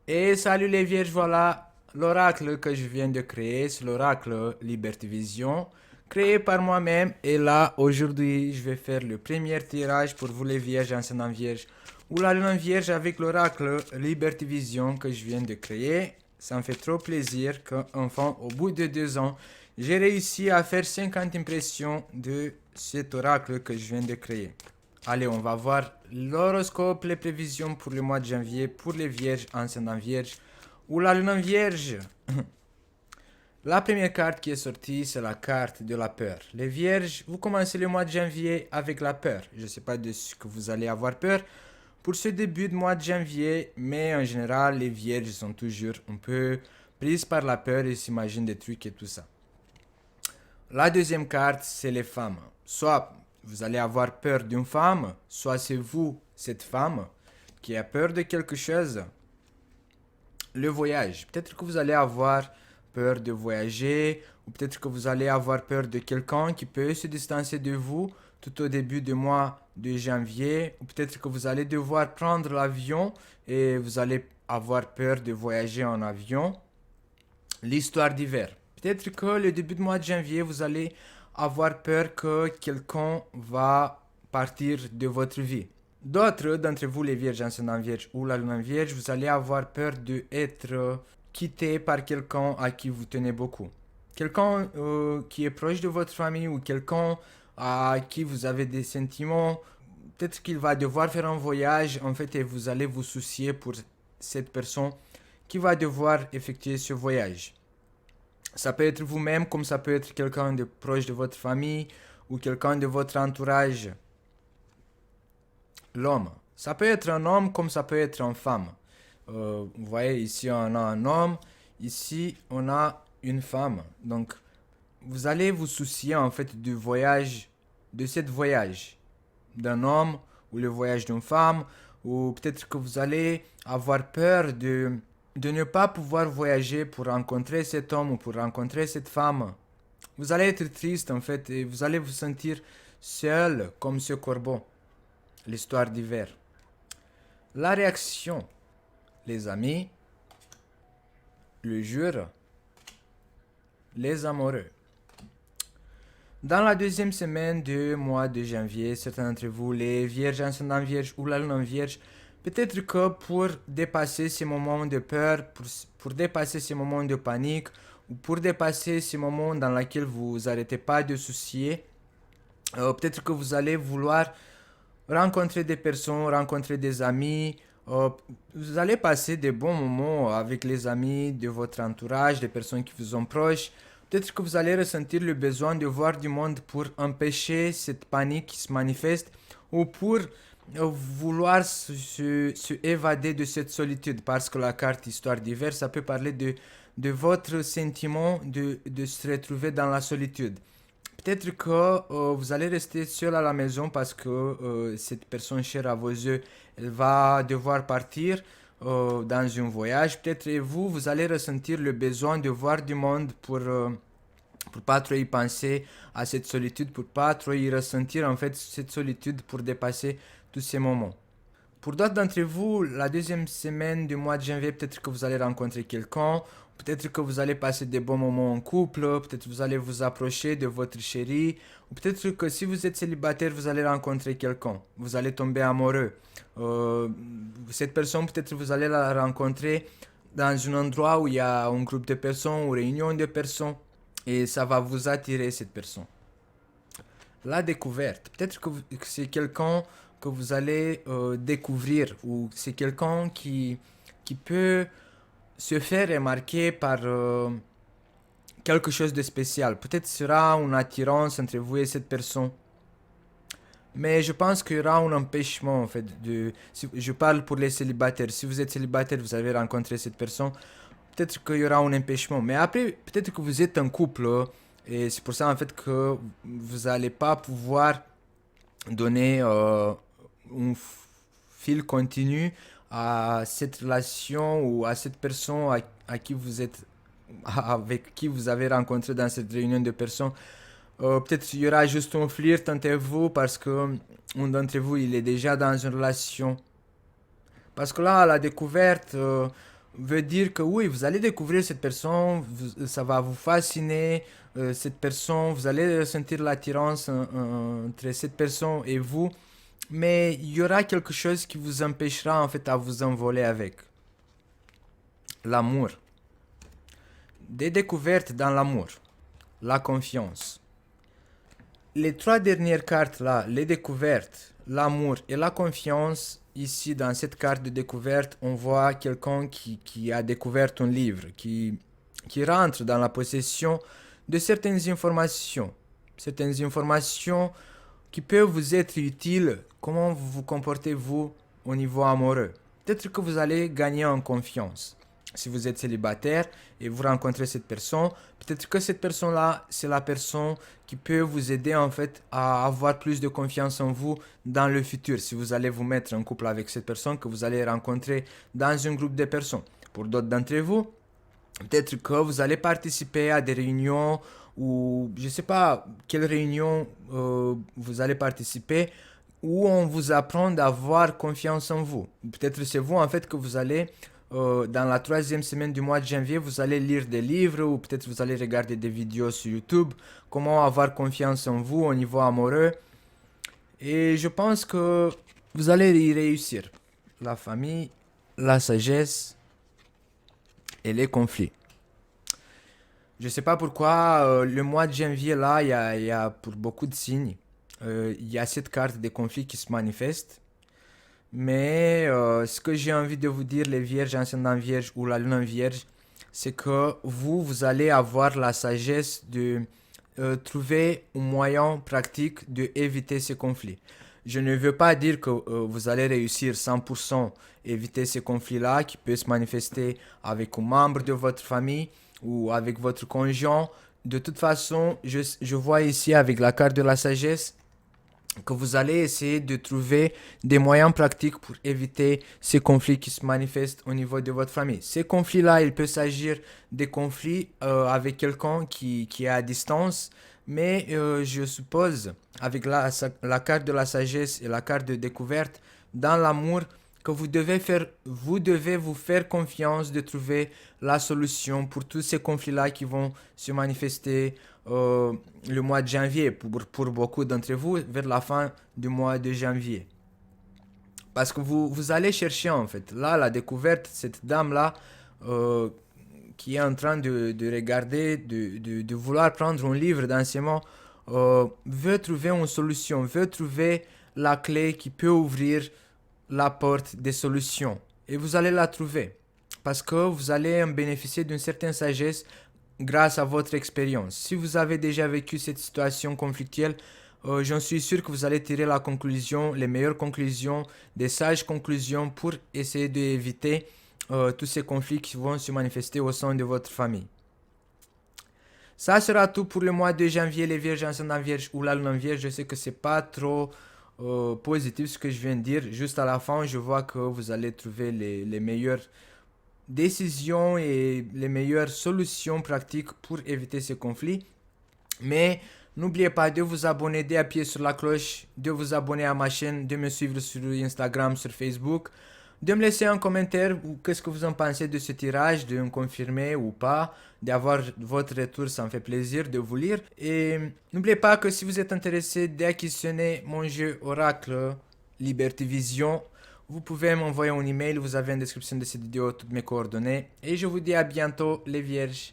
Et salut les vierges, voilà l'oracle que je viens de créer, c'est l'oracle Liberty Vision, créé par moi-même. Et là, aujourd'hui, je vais faire le premier tirage pour vous les vierges, ascendant vierge, ou la lune vierge avec l'oracle Liberty Vision que je viens de créer. Ça me fait trop plaisir qu'enfin, au bout de 2 ans, j'ai réussi à faire 50 impressions de cet oracle que je viens de créer. Allez, on va voir l'horoscope, les prévisions pour le mois de janvier pour les vierges, ascendant vierge ou la lune en vierge. La première carte qui est sortie, c'est la carte de la peur. Les vierges, vous commencez le mois de janvier avec la peur. Je ne sais pas de ce que vous allez avoir peur pour ce début de mois de janvier, mais en général, les vierges sont toujours un peu prises par la peur et s'imaginent des trucs et tout ça. La deuxième carte, c'est les femmes. Soit vous allez avoir peur d'une femme, soit c'est vous, cette femme, qui a peur de quelque chose. Le voyage. Peut-être que vous allez avoir peur de voyager, ou peut-être que vous allez avoir peur de quelqu'un qui peut se distancer de vous tout au début du mois de janvier, ou peut-être que vous allez devoir prendre l'avion et vous allez avoir peur de voyager en avion. L'histoire d'hiver. Peut-être que le début du mois de janvier, vous allez avoir peur que quelqu'un va partir de votre vie. D'autres d'entre vous, les vierges, ascendant vierge ou la lune vierge, vous allez avoir peur d'être quitté par quelqu'un à qui vous tenez beaucoup. Quelqu'un qui est proche de votre famille ou quelqu'un à qui vous avez des sentiments. Peut-être qu'il va devoir faire un voyage en fait et vous allez vous soucier pour cette personne qui va devoir effectuer ce voyage. Ça peut être vous-même comme ça peut être quelqu'un de proche de votre famille ou quelqu'un de votre entourage. L'homme. Ça peut être un homme comme ça peut être une femme. Vous voyez, ici on a un homme, ici on a une femme. Donc, vous allez vous soucier en fait du voyage, de cette voyage d'un homme ou le voyage d'une femme, ou peut-être que vous allez avoir peur de ne pas pouvoir voyager pour rencontrer cet homme ou pour rencontrer cette femme. Vous allez être triste en fait et vous allez vous sentir seul comme ce corbeau. L'histoire d'hiver. La réaction. Les amis, le jour, les amoureux. Dans la deuxième semaine du mois de janvier, certains d'entre vous, les vierges, ascendant vierge ou la lune en vierge, peut-être que pour dépasser ces moments de peur, pour dépasser ces moments de panique, ou pour dépasser ces moments dans lesquels vous n'arrêtez pas de soucier, peut-être que vous allez vouloir rencontrer des personnes, rencontrer des amis. Vous allez passer des bons moments avec les amis de votre entourage, des personnes qui vous sont proches. Peut-être que vous allez ressentir le besoin de voir du monde pour empêcher cette panique qui se manifeste ou pour vouloir se évader de cette solitude parce que la carte histoire d'hiver, ça peut parler de votre sentiment de se retrouver dans la solitude. Peut-être que vous allez rester seul à la maison parce que cette personne chère à vos yeux, elle va devoir partir dans un voyage. Peut-être et vous, vous allez ressentir le besoin de voir du monde pour pas trop y penser à cette solitude, pour pas trop y ressentir en fait cette solitude pour dépasser tous ces moments. Pour d'autres d'entre vous, la deuxième semaine du mois de janvier, peut-être que vous allez rencontrer quelqu'un, peut-être que vous allez passer des bons moments en couple, peut-être que vous allez vous approcher de votre chérie, ou peut-être que si vous êtes célibataire, vous allez rencontrer quelqu'un, vous allez tomber amoureux. Euh, cette personne, peut-être vous allez la rencontrer dans un endroit où il y a un groupe de personnes ou réunion de personnes, et ça va vous attirer cette personne. La découverte. Peut-être que c'est quelqu'un que vous allez découvrir ou c'est quelqu'un qui peut se faire remarquer par quelque chose de spécial. Peut-être sera une attirance entre vous et cette personne. Mais je pense qu'il y aura un empêchement en fait. Si je parle pour les célibataires. Si vous êtes célibataire, vous avez rencontré cette personne. Peut-être qu'il y aura un empêchement. Mais après, peut-être que vous êtes un couple. Et c'est pour ça en fait que vous n'allez pas pouvoir donner un fil continu à cette relation ou à cette personne à qui vous êtes avec qui vous avez rencontré dans cette réunion de personnes. Peut-être il y aura juste un flirt entre vous parce que un d'entre vous il est déjà dans une relation. Parce que là, à la découverte, veut dire que oui, vous allez découvrir cette personne, ça va vous fasciner, cette personne, vous allez ressentir l'attirance entre cette personne et vous, mais il y aura quelque chose qui vous empêchera en fait à vous envoler avec. L'amour. Des découvertes dans l'amour. La confiance. Les trois dernières cartes là, les découvertes, l'amour et la confiance, ici dans cette carte de découverte, on voit quelqu'un qui a découvert un livre, qui rentre dans la possession de certaines informations qui peuvent vous être utiles, comment vous vous comportez-vous au niveau amoureux. Peut-être que vous allez gagner en confiance. Si vous êtes célibataire et vous rencontrez cette personne, peut-être que cette personne-là, c'est la personne qui peut vous aider en fait à avoir plus de confiance en vous dans le futur. Si vous allez vous mettre en couple avec cette personne que vous allez rencontrer dans un groupe de personnes. Pour d'autres d'entre vous, peut-être que vous allez participer à des réunions ou je ne sais pas quelle réunion vous allez participer où on vous apprend d'avoir confiance en vous. Peut-être c'est vous en fait que vous allez dans la troisième semaine du mois de janvier, vous allez lire des livres ou peut-être vous allez regarder des vidéos sur YouTube, comment avoir confiance en vous au niveau amoureux. Et je pense que vous allez y réussir. La famille, la sagesse et les conflits. Je ne sais pas pourquoi, le mois de janvier, là, il y a pour beaucoup de signes, il y a cette carte des conflits qui se manifeste. Mais ce que j'ai envie de vous dire, les vierges, ascendant vierge ou la lune en vierge, c'est que vous allez avoir la sagesse de trouver un moyen pratique de éviter ces conflits. Je ne veux pas dire que vous allez réussir 100% éviter ces conflits-là qui peuvent se manifester avec un membre de votre famille ou avec votre conjoint. De toute façon, je vois ici avec la carte de la sagesse que vous allez essayer de trouver des moyens pratiques pour éviter ces conflits qui se manifestent au niveau de votre famille. Ces conflits-là, il peut s'agir des conflits avec quelqu'un qui est à distance, mais je suppose, avec la carte de la sagesse et la carte de découverte, dans l'amour, que vous devez vous faire confiance de trouver la solution pour tous ces conflits-là qui vont se manifester le mois de janvier, pour beaucoup d'entre vous, vers la fin du mois de janvier. Parce que vous allez chercher en fait. Là, la découverte, cette dame-là, qui est en train de regarder, de vouloir prendre un livre d'enseignement, veut trouver une solution, veut trouver la clé qui peut ouvrir la porte des solutions. Et vous allez la trouver. Parce que vous allez en bénéficier d'une certaine sagesse grâce à votre expérience. Si vous avez déjà vécu cette situation conflictuelle, j'en suis sûr que vous allez tirer la conclusion, les meilleures conclusions, des sages conclusions pour essayer d'éviter tous ces conflits qui vont se manifester au sein de votre famille. Ça sera tout pour le mois de janvier, les vierges, ascendant vierge ou la lune en vierge. Je sais que c'est pas trop positif ce que je viens de dire. Juste à la fin, je vois que vous allez trouver les meilleures décisions et les meilleures solutions pratiques pour éviter ces conflits. Mais n'oubliez pas de vous abonner, d'appuyer sur la cloche, de vous abonner à ma chaîne, de me suivre sur Instagram, sur Facebook, de me laisser un commentaire ou qu'est-ce que vous en pensez de ce tirage, de me confirmer ou pas, d'avoir votre retour, ça me fait plaisir de vous lire. Et n'oubliez pas que si vous êtes intéressé d'acquisitionner mon jeu Oracle Liberty Vision, vous pouvez m'envoyer un email, vous avez en description de cette vidéo toutes mes coordonnées. Et je vous dis à bientôt les vierges.